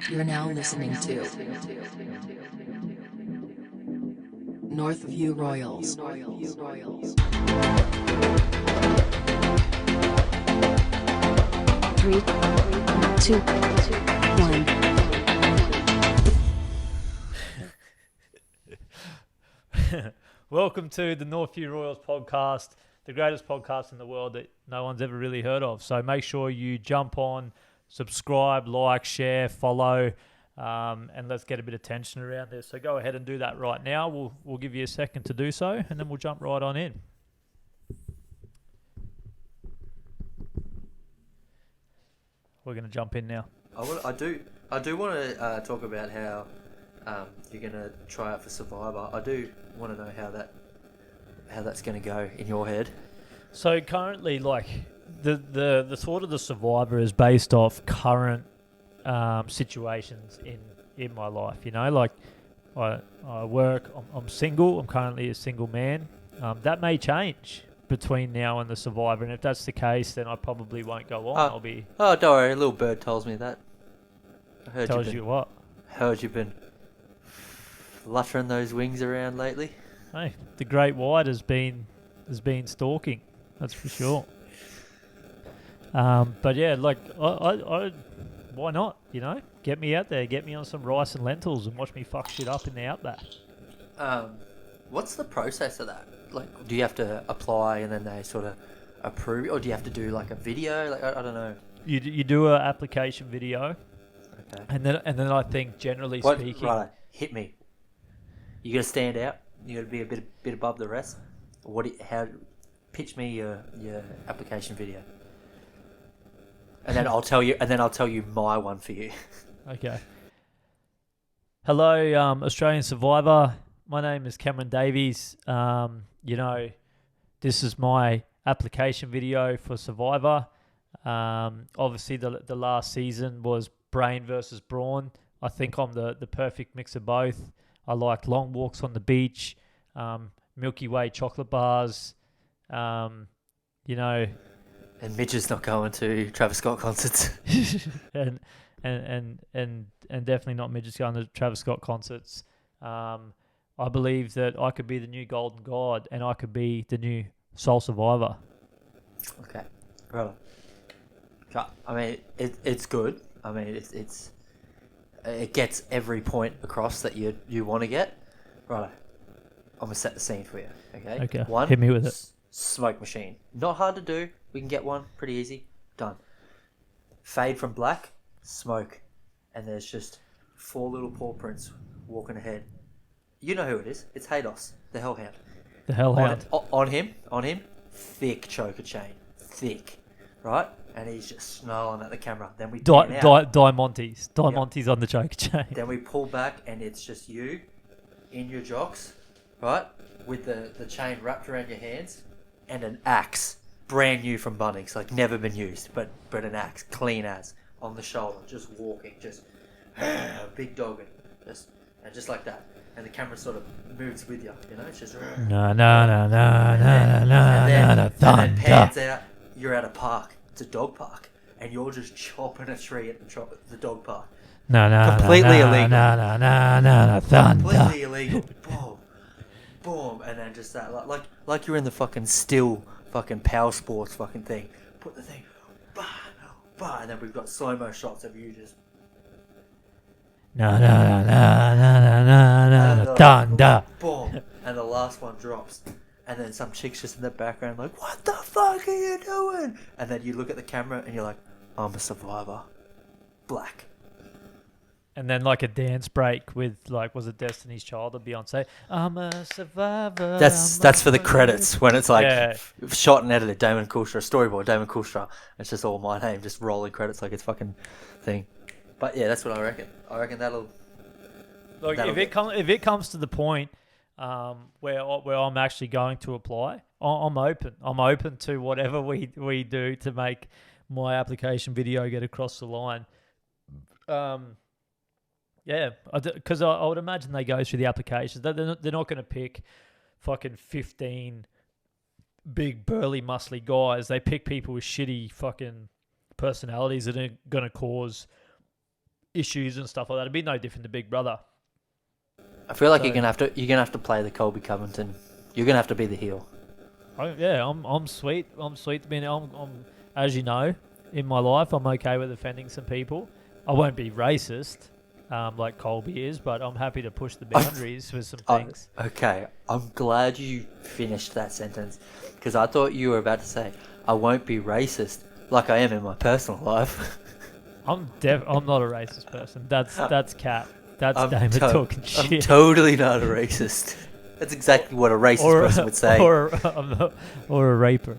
You're now listening to Northview Royals. Three, two, one. Welcome to the Northview Royals podcast, the greatest podcast in the world that no one's ever really heard of. So make sure you jump on, subscribe, like, share, follow, and let's get a bit of tension around this. So go ahead and do that right now. We'll give you a second to do so, and then we'll jump right on in. We're going to jump in now. I do want to talk about how you're going to try out for Survivor. I do want to know how that's going to go in your head. So currently, like the thought of the Survivor is based off current situations in my life. You know, like I work. I'm single. I'm currently a single man. That may change between now and the Survivor, and if that's the case, then I probably won't go on. I'll be. Oh, don't worry. A little bird tells me that. I heard tells you what? Heard you've been fluttering those wings around lately. Hey, the great white has been stalking. That's for sure. But yeah, like I why not? You know, get me out there, get me on some rice and lentils, and watch me fuck shit up in the outback. What's the process of that? Like, do you have to apply and then they sort of approve, or do you have to do like a video? Like, I don't know. You do an application video, Okay. and then I think generally speaking, Right, hit me. You got to stand out. You got to be a bit above the rest. Pitch me your application video, and then I'll tell you my one for you. Okay. Hello, Australian Survivor. My name is Cameron Davies. You know, this is my application video for Survivor. Obviously, the last season was brain versus brawn. I think I'm the perfect mix of both. I like long walks on the beach, Milky Way chocolate bars, you know. And Mitch is not going to Travis Scott concerts. and definitely not midgets going to Travis Scott concerts. I believe that I could be the new Golden God and I could be the new Soul Survivor. Okay, right. I mean, it's good. I mean, it gets every point across that you want to get. Right. I'm gonna set the scene for you. Okay. Okay. One. Hit me with it. Smoke machine. Not hard to do. We can get one pretty easy. Done. Fade from black. Smoke. And there's just 4 little paw prints walking ahead. You know who it is. It's Hados, the Hellhound. The Hellhound. On him, thick choker chain. Thick. Right? And he's just snarling at the camera. Then we pan out. Diamontes. Diamontes on the choker chain. Then we pull back and it's just you in your jocks, right? With the chain wrapped around your hands and an axe. Brand new from Bunnings, like never been used, but an axe, clean as, on the shoulder, just walking, just big dogging, just like that. And the camera sort of moves with you, you know, it's just No. and then pans out, you're at a park, it's a dog park, and you're just chopping a tree at the dog park. Completely illegal. Completely illegal. Boom, boom, and then just that, like you're in the fucking still fucking power sports fucking thing. Put the thing, bah, bah, and then we've got slow-mo shots of you just. Boom, and the last one drops, and then some chick's just in the background like, "What the fuck are you doing?" And then you look at the camera and you're like, "I'm a survivor." Black. And then like a dance break with like, was it Destiny's Child or Beyonce? I'm a survivor. That's for the credits when it's like shot and edited. Damon Coolstra, storyboard. Damon Coolstra. It's just all my name, just rolling credits like it's fucking thing. But yeah, that's what I reckon. I reckon that'll. Like if it comes to the point where I'm actually going to apply, I'm open. I'm open to whatever we do to make my application video get across the line. Yeah, because I would imagine they go through the applications. They're not going to pick fucking 15 big, burly, muscly guys. They pick people with shitty fucking personalities that are going to cause issues and stuff like that. It'd be no different to Big Brother. I feel like you're gonna have to play the Colby Covington. You're gonna have to be the heel. I'm sweet. I'm sweet to be. I'm as you know, in my life, I'm okay with offending some people. I won't be racist, like Colby is, but I'm happy to push the boundaries with some things. Okay, I'm glad you finished that sentence because I thought you were about to say I won't be racist like I am in my personal life. I'm not a racist person. That's Cap. That's Damon talking shit. I'm totally not a racist. That's exactly what a racist person would say. Or a raper.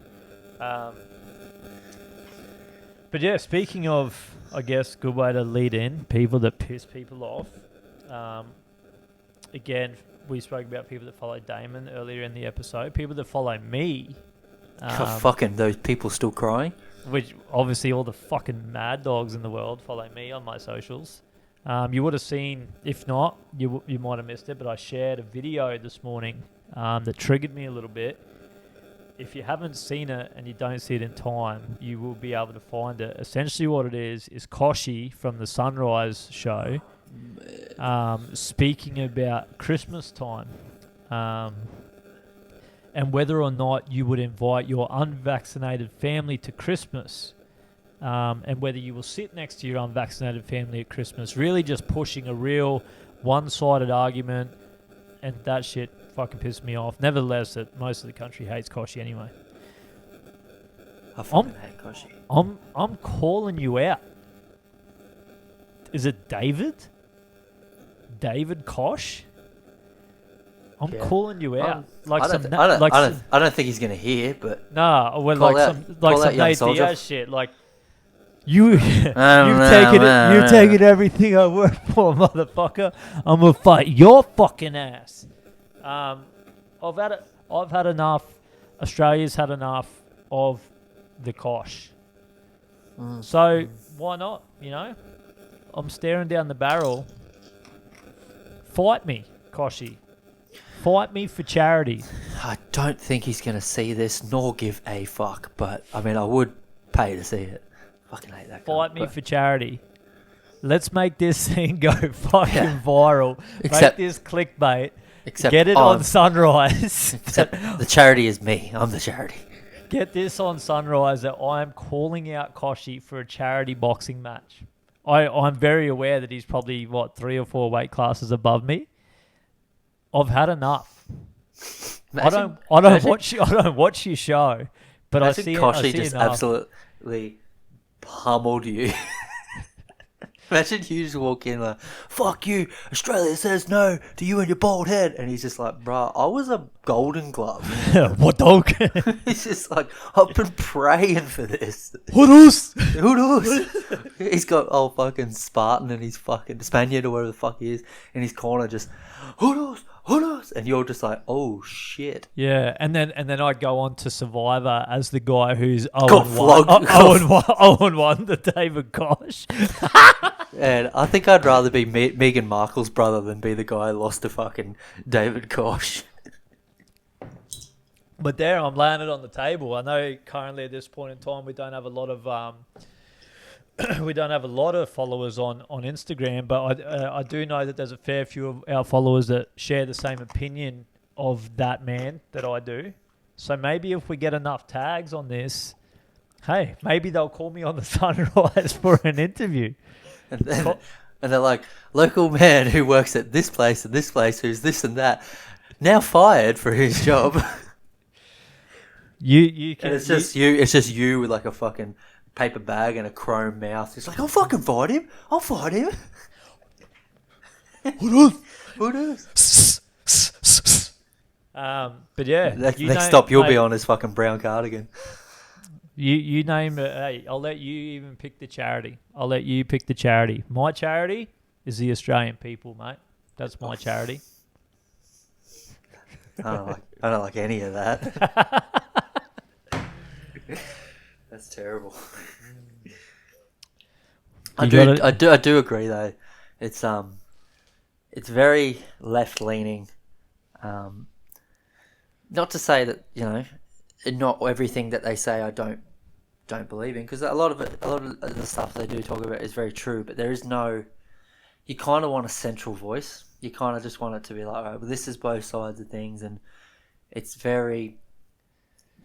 But yeah, speaking of, I guess, good way to lead in, people that piss people off. Again, we spoke about people that follow Damon earlier in the episode. People that follow me. Fucking those people still crying. Which, obviously, all the fucking mad dogs in the world follow me on my socials. You would have seen, if not, you might have missed it, but I shared a video this morning that triggered me a little bit. If you haven't seen it and you don't see it in time, you will be able to find it. Essentially what it is Koshi from the Sunrise show speaking about Christmas time and whether or not you would invite your unvaccinated family to Christmas. And whether you will sit next to your unvaccinated family at Christmas, really just pushing a real one-sided argument, and that shit fucking pissed me off. Nevertheless, that most of the country hates Koshi anyway. I fucking hate Koshi. I'm calling you out. Is it David? David Kosh? I'm calling you out. I don't think he's gonna hear, but nah, well, some Nate Diaz shit. Like you've taken everything I work for, motherfucker. I'm gonna fight your fucking ass. I've had enough. Australia's had enough of the Kosh. So why not? You know, I'm staring down the barrel. Fight me, Koshi. Fight me for charity. I don't think he's going to see this nor give a fuck, but I mean, I would pay to see it. Fucking hate that guy. Fight me for charity. Let's make this thing go fucking viral. Make this clickbait. Get it on Sunrise. Except the charity is me. I'm the charity. Get this on Sunrise that I am calling out Koshi for a charity boxing match. I'm very aware that he's probably, 3 or 4 weight classes above me. I've had enough. I don't watch your show, but I see Koshi just enough. Absolutely pummeled you. Imagine you just walk in like, fuck you, Australia says no to you and your bald head. And he's just like, bruh, I was a golden glove. What dog? He's just like, I've been praying for this. Who knows? He's got old fucking Spartan and he's fucking Spaniard or whatever the fuck he is in his corner just, who knows? And you're just like, oh shit. Yeah, and then I go on to Survivor as the guy who's 0-1, the David Kosh. And I think I'd rather be Meghan Markle's brother than be the guy who lost to fucking David Kosh. But there, I'm laying it on the table. I know currently at this point in time we don't have a lot of followers on Instagram, but I do know that there's a fair few of our followers that share the same opinion of that man that I do. So maybe if we get enough tags on this, hey, maybe they'll call me on the Sunrise for an interview. And they're like, local man who works at this place and this place, who's this and that, now fired for his job. You can. And it's just you with like a fucking paper bag and a chrome mouth. He's like, I'll fucking fight him. Who knows? But yeah. Next stop, you'll be on his fucking brown cardigan. You name it. Hey, I'll let you even pick the charity. My charity is the Australian people, mate. That's my charity. I don't like any of that. That's terrible. I do agree though. It's very left leaning. Not to say that, you know, not everything that they say I don't believe in, because a lot of the stuff they do talk about is very true, but there is no you kind of want a central voice. You kind of just want it to be like, all right, well, this is both sides of things, and it's very...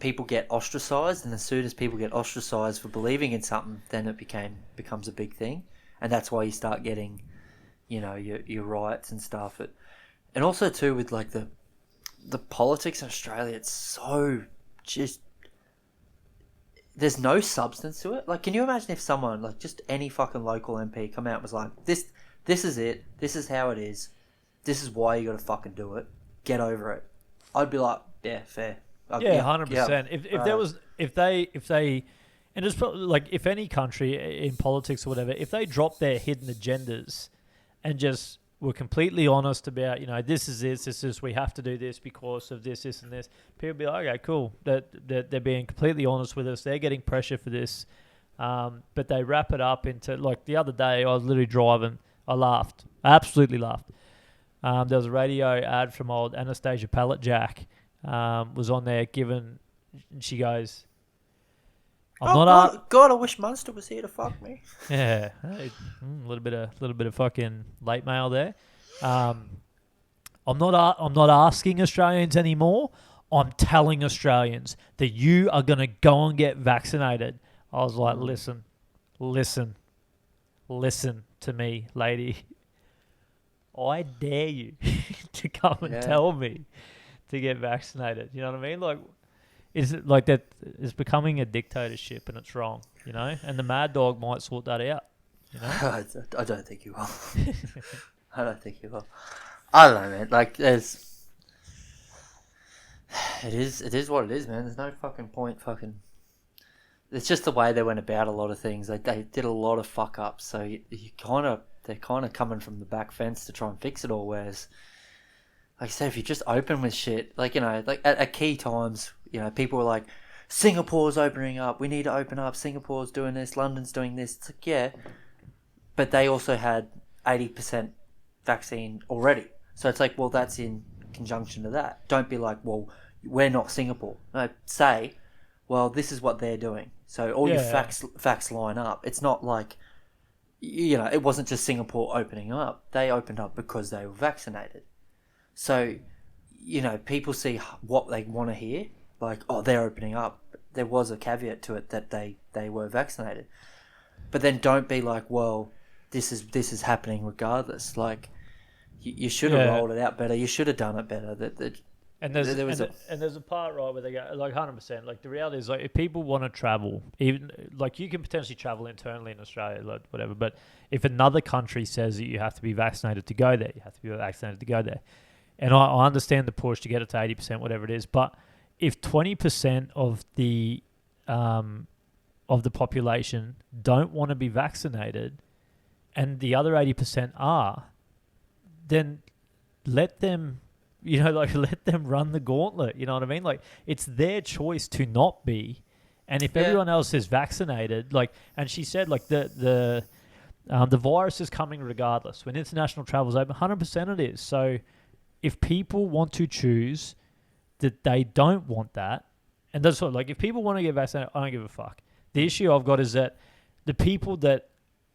People get ostracized, and as soon as people get ostracized for believing in something, then it becomes a big thing, and that's why you start getting, your riots and stuff. And also too with like the politics in Australia, it's so just... There's no substance to it. Like, can you imagine if someone, like just any fucking local MP come out and was like, this is it, this is how it is, this is why you got to fucking do it, get over it. I'd be like, yeah, fair. Yeah, 100%. If they, and it's probably like if any country in politics or whatever, if they drop their hidden agendas and just were completely honest about, this is this, we have to do this because of this, and this, people be like, okay, cool. That they're being completely honest with us. They're getting pressure for this, but they wrap it up into, like, the other day I was literally driving. I laughed. I absolutely laughed. There was a radio ad from old Anastasia Palletjack. Was on there giving, and she goes, God, I wish Munster was here to fuck me. Yeah, a little bit of fucking late mail there. I'm not asking Australians anymore. I'm telling Australians that you are gonna go and get vaccinated. I was like, listen to me, lady. I dare you to come and tell me to get vaccinated. You know what I mean? Like, is it like that? It's becoming a dictatorship, and it's wrong. And the Mad Dog might sort that out. I don't think you will. I don't think you will. I don't know, man. Like, it is what it is, man. There's no fucking point. It's just the way they went about a lot of things. They did a lot of fuck ups. So they're kind of coming from the back fence to try and fix it all. Whereas, like I said, if you just open with shit, like, like at key times, people were like, Singapore's opening up, we need to open up, Singapore's doing this, London's doing this. It's like, yeah, but they also had 80% vaccine already. So it's like, well, that's in conjunction to that. Don't be like, well, we're not Singapore. No, say, well, this is what they're doing. So all your facts line up. It's not like, it wasn't just Singapore opening up. They opened up because they were vaccinated. So, people see what they want to hear, like, oh, they're opening up. There was a caveat to it that they were vaccinated. But then don't be like, well, this is happening regardless. Like, you should have rolled it out better. You should have done it better. And there's a part, right, where they go, like, 100%. Like, the reality is, like, if people want to travel, even, like, you can potentially travel internally in Australia, like, whatever. But if another country says that you have to be vaccinated to go there, you have to be vaccinated to go there. And I understand the push to get it to 80%, whatever it is. But if 20% of the population don't want to be vaccinated, and the other 80% are, then let them, let them run the gauntlet. You know what I mean? Like, it's their choice to not be. And if everyone else is vaccinated, like, and she said, like, the virus is coming regardless. When international travel is open, 100% it is. So if people want to choose that they don't want that, and that's what, like, if people want to get vaccinated, I don't give a fuck. The issue I've got is that the people that,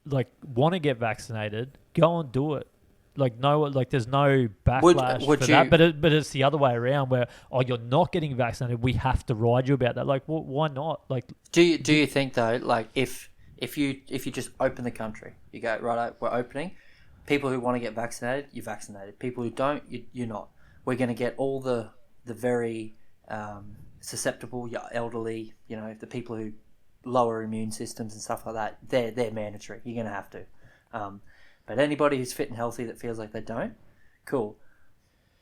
like, want to get vaccinated, go and do it. Like, no, like, there's no backlash for that. But it's the other way around where, oh, you're not getting vaccinated, we have to ride you about that. Like, well, why not? Like, do you think though, like, if you just open the country, you go, right, we're opening. People who want to get vaccinated, you're vaccinated. People who don't, you're not. We're going to get all the very susceptible, your elderly, the people who lower immune systems and stuff like that. They're mandatory. You're going to have to. But anybody who's fit and healthy that feels like they don't, cool.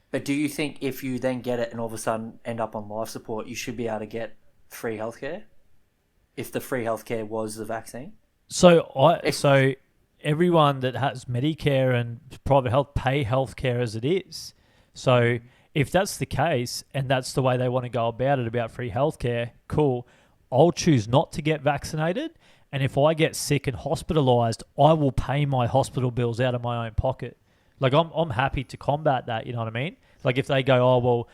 But do you think if you then get it and all of a sudden end up on life support, you should be able to get free healthcare? If the free healthcare was the vaccine? So everyone that has Medicare and private health pay healthcare as it is. So if that's the case and that's the way they want to go about it, about free healthcare, cool. I'll choose not to get vaccinated. And if I get sick and hospitalised, I will pay my hospital bills out of my own pocket. Like, I'm happy to combat that, you know what I mean? Like, if they go, oh, well,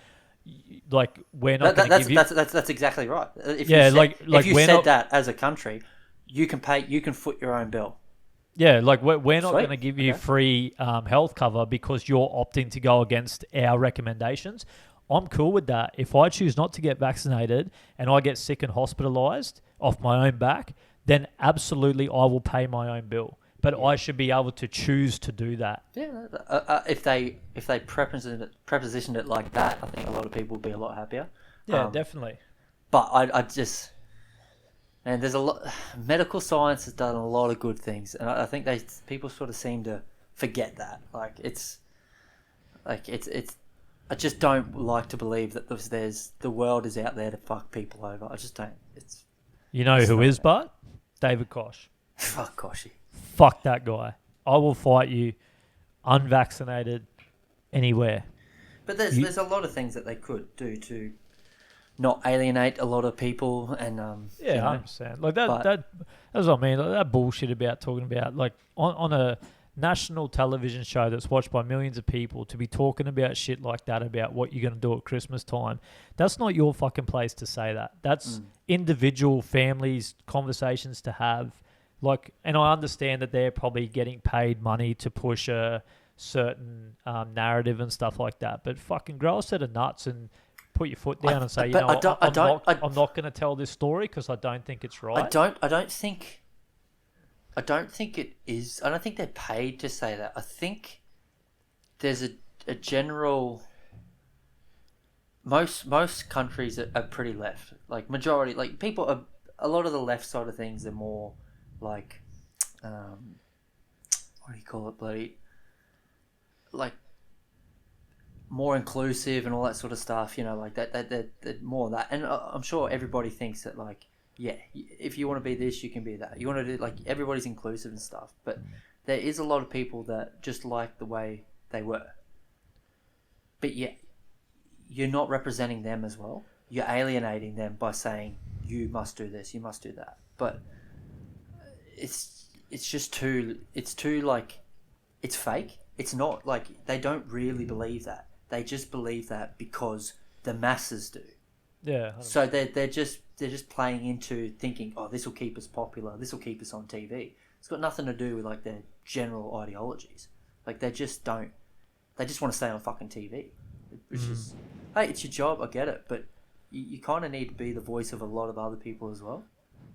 like, we're not going to give you... That's exactly right. If you said that as a country, you can foot your own bill. Yeah, like we're not Sweet. going to give you Okay. free health cover because you're opting to go against our recommendations. I'm cool with that. If I choose not to get vaccinated and I get sick and hospitalised off my own back, then absolutely I will pay my own bill. But I should be able to choose to do that. Yeah, if they prepositioned it like that, I think a lot of people would be a lot happier. Yeah, definitely. But I just, and there's a lot. Medical science has done a lot of good things, and I think people sort of seem to forget that. It's. I just don't like to believe that there's the world is out there to fuck people over. I just don't. It's. You know who is, but David Koch. Fuck Koshy. Fuck that guy. I will fight you, unvaccinated, anywhere. But there's a lot of things that they could do to not alienate a lot of people, and yeah, I understand. Like that's what I mean. Like that bullshit about talking about like on a national television show that's watched by millions of people to be talking about shit like that about what you're going to do at Christmas time. That's not your fucking place to say that. That's individual families conversations to have. Like, and I understand that they're probably getting paid money to push a certain narrative and stuff like that. But fucking grow a set of nuts and put your foot down and say, I'm not going to tell this story because I don't think it's right. I don't think it is. I don't think they're paid to say that. I think there's a general. Most countries are pretty left. Like majority, like people are. A lot of the left side of things are more like, what do you call it, bloody? Like more inclusive and all that sort of stuff. You know, like that more of that. And I'm sure everybody thinks that like. Yeah, if you want to be this, you can be that. You want to do, like, everybody's inclusive and stuff. But there is a lot of people that just like the way they were. But yeah, you're not representing them as well. You're alienating them by saying, you must do this, you must do that. But it's too, like, it's fake. It's not, like, they don't really believe that. They just believe that because the masses do. Yeah. 100%. So they're just playing into thinking, oh, this will keep us popular, this will keep us on TV. It's got nothing to do with like their general ideologies. Like they just want to stay on fucking TV, which is, hey, it's your job, I get it, but you kind of need to be the voice of a lot of other people as well.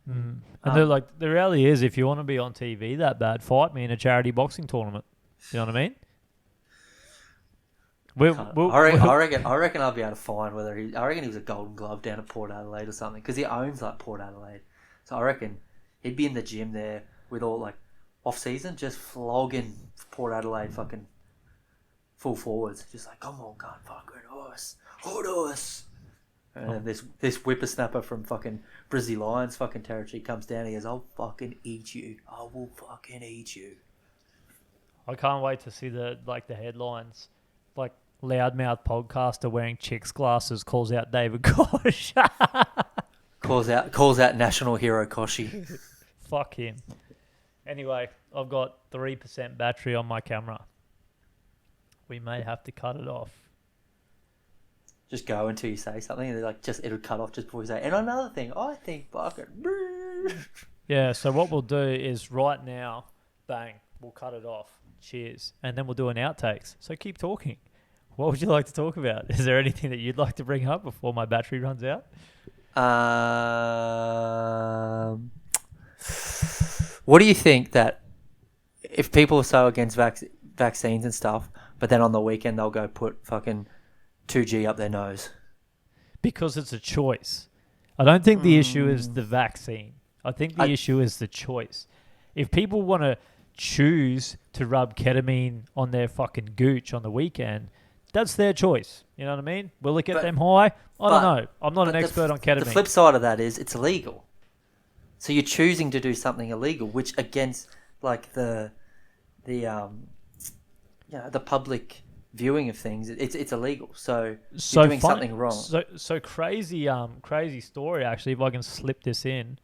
And they're like, the reality is, if you want to be on TV that bad, fight me in a charity boxing tournament. You know what I mean? I reckon I'll be able to find whether I reckon he was a Golden Glove down at Port Adelaide or something because he owns like Port Adelaide. So I reckon he'd be in the gym there with all like off season, just flogging Port Adelaide fucking full forwards, just like come on, can't fucking horse. And this whippersnapper from fucking Brizzy Lions fucking territory comes down. And he goes, "I'll fucking eat you. I will fucking eat you." I can't wait to see the headlines. Like loudmouth podcaster wearing chicks glasses calls out David Koch. calls out national hero Koshi. Fuck him. Anyway, I've got 3% battery on my camera. We may have to cut it off. Just go until you say something, and like it'll cut off just before you say. And another thing, I think fucking. Yeah. So what we'll do is right now, bang, we'll cut it off. Cheers. And then we'll do an outtakes. So keep talking. What would you like to talk about? Is there anything that you'd like to bring up before my battery runs out? What do you think that if people are so against vaccines and stuff, but then on the weekend they'll go put fucking 2G up their nose? Because it's a choice. I don't think the issue is the vaccine. I think the issue is the choice. If people want to choose to rub ketamine on their fucking gooch on the weekend, that's their choice. You know what I mean? Will it get them high? I don't know. I'm not an expert on ketamine. The flip side of that is it's illegal. So you're choosing to do something illegal, which against like the public viewing of things, it's illegal. So you're doing something wrong. So crazy story actually. If I can slip this in.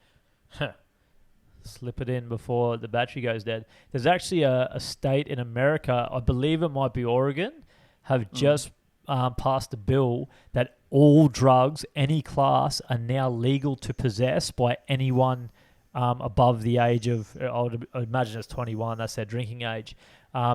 Slip it in before the battery goes dead. There's actually a state in America, I believe it might be Oregon, have just passed a bill that all drugs, any class, are now legal to possess by anyone above the age of, I would imagine it's 21, that's their drinking age.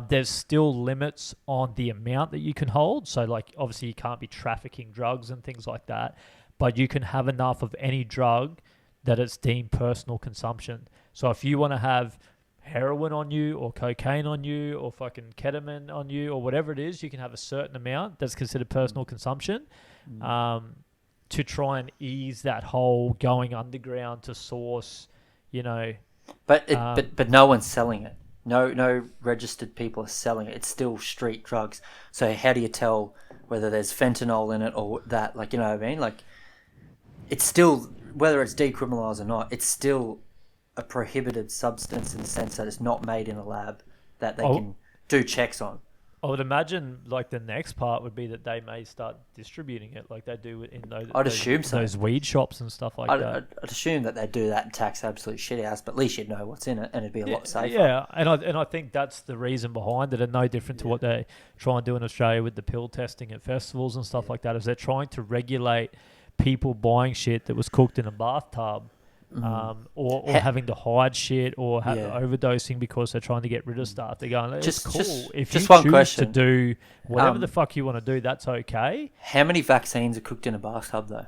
There's still limits on the amount that you can hold. So, like, obviously you can't be trafficking drugs and things like that, but you can have enough of any drug that it's deemed personal consumption. So if you want to have heroin on you or cocaine on you or fucking ketamine on you or whatever it is, you can have a certain amount that's considered personal consumption to try and ease that whole going underground to source, you know. But no one's selling it. No registered people are selling it. It's still street drugs. So how do you tell whether there's fentanyl in it or that? Like, you know what I mean? Like, it's still, whether it's decriminalised or not, it's still a prohibited substance in the sense that it's not made in a lab that they can do checks on. I would imagine, like, the next part would be that they may start distributing it like they do in those weed shops and stuff like that. I'd assume that they do that and tax absolute shit ass, but at least you'd know what's in it and it'd be a lot safer. Yeah, and I think that's the reason behind it, and no different to what they try and do in Australia with the pill testing at festivals and stuff like that, is they're trying to regulate people buying shit that was cooked in a bathtub. Or having to hide shit or overdosing because they're trying to get rid of stuff. They're going, it's cool. If you choose to do whatever the fuck you want to do, that's okay. How many vaccines are cooked in a bathtub, though?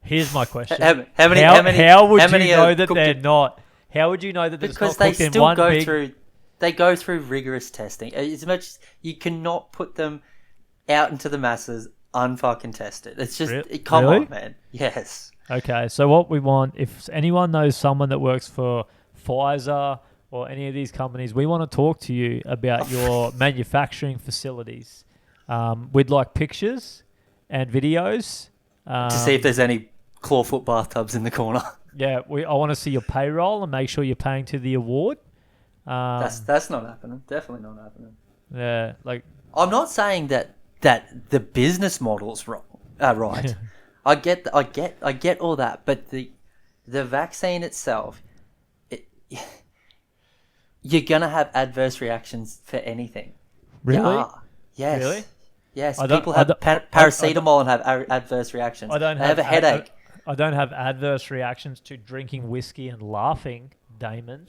Here's my question. How would you know that they're not? How would you know that it's not cooked in one big... They go through rigorous testing. As much as you cannot put them out into the masses unfucking tested. It's just come on, man. Yes. Okay, so what we want, if anyone knows someone that works for Pfizer or any of these companies, we want to talk to you about your manufacturing facilities. We'd like pictures and videos to see if there's any clawfoot bathtubs in the corner. Yeah, I want to see your payroll and make sure you're paying to the award. That's not happening. Definitely not happening. Yeah, like, I'm not saying that the business model's wrong. Right. I get all that, but the vaccine itself, you're gonna have adverse reactions for anything. Really? Yes. Really? Yes. People have paracetamol and have adverse reactions. They have a headache. I don't have adverse reactions to drinking whiskey and laughing, Damon.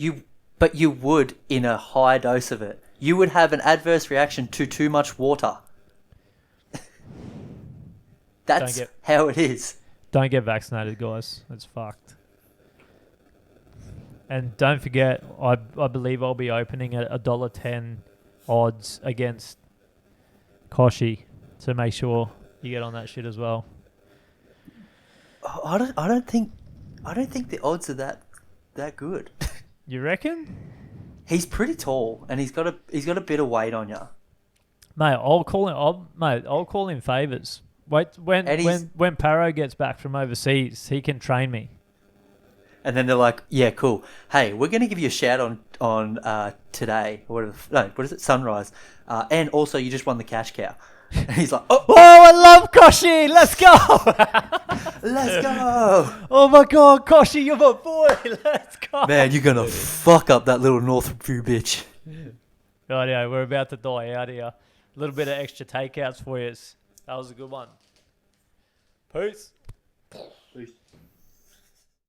But you would in a high dose of it. You would have an adverse reaction to too much water. That's how it is. Don't get vaccinated, guys. It's fucked. And don't forget, I believe I'll be opening at $1.10 odds against Koshi. So make sure you get on that shit as well. I don't think the odds are that good. You reckon? He's pretty tall and he's got a bit of weight on you. Mate, I'll call in favours. Wait, when Paro gets back from overseas, he can train me. And then they're like, "Yeah, cool. Hey, we're going to give you a shout on today, what is it? Sunrise. And also, you just won the cash cow." And he's like, "Oh, I love Koshi. Let's go, let's go! Oh my god, Koshi, you're my boy. Let's go, man. You're gonna fuck up that little Northview bitch." Rightio, we're about to die out here. A little bit of extra takeouts for you. That was a good one. Peace.